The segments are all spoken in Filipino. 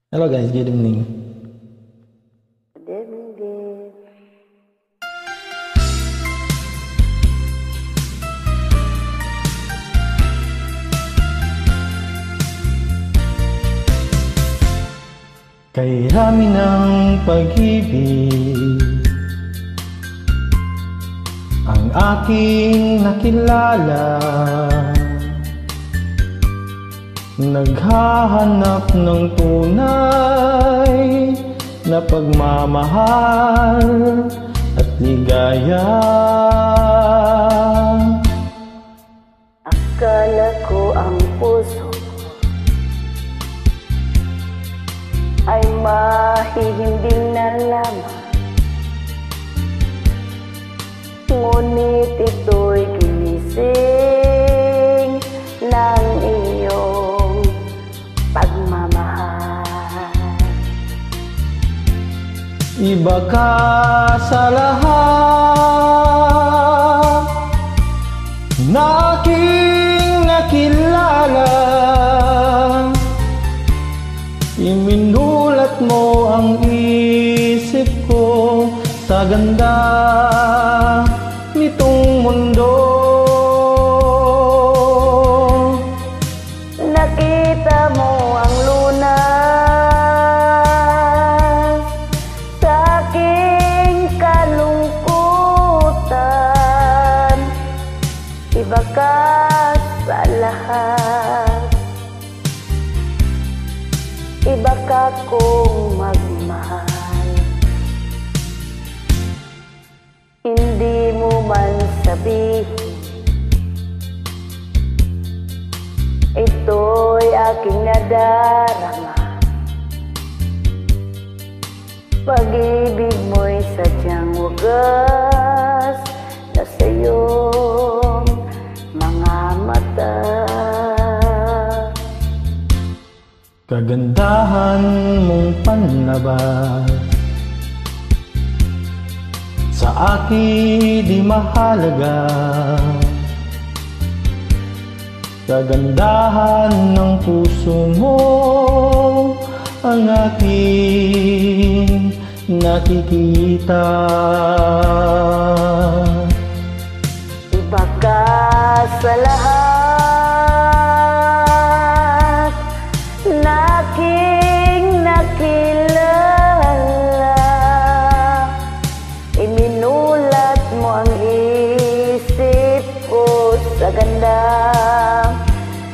Hello guys, good evening. Good evening din. Kay rami ng pag-ibig ang aking nakilala, naghahanap ng tunay na pagmamahal at ligaya. Akala ko ang puso ay mahihimbing na lamang, ngunit ito'y ginising ng iyong pagmamahal. Iba ka sa lahat na aking nakilala, iminulat mo ang isip ko sa ganda nitong mundo. Nakita mo ang lunas sa aking kalungkutan. Iba ka sa lahat, iba ka kong magmahal. Hindi mo man sabihin, ito'y aking nadarama. Pag-ibig mo'y sadyang wagas na sa iyong mga mata. Kagandahan mong panlabas sa akin di mahalaga. Kagandahan ng puso mo ang aking nakikita. Iba ka sa lahat na aking nakilala. Iminulat mo ang isip ko sa ganda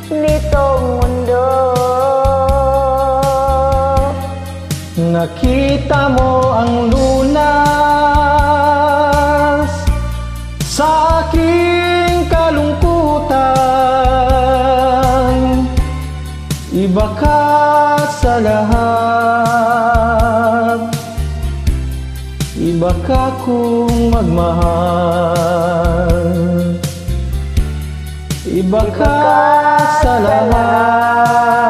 nitong mundo. Nakita mo ang lunas sa aking kalungkutan. Iba ka sa lahat, iba ka kong magmahal. Iba ka sa lahat,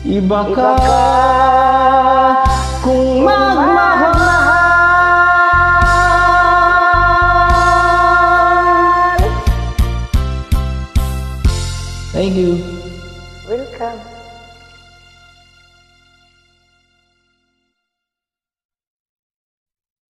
iba ka kung magmahal. Thank you.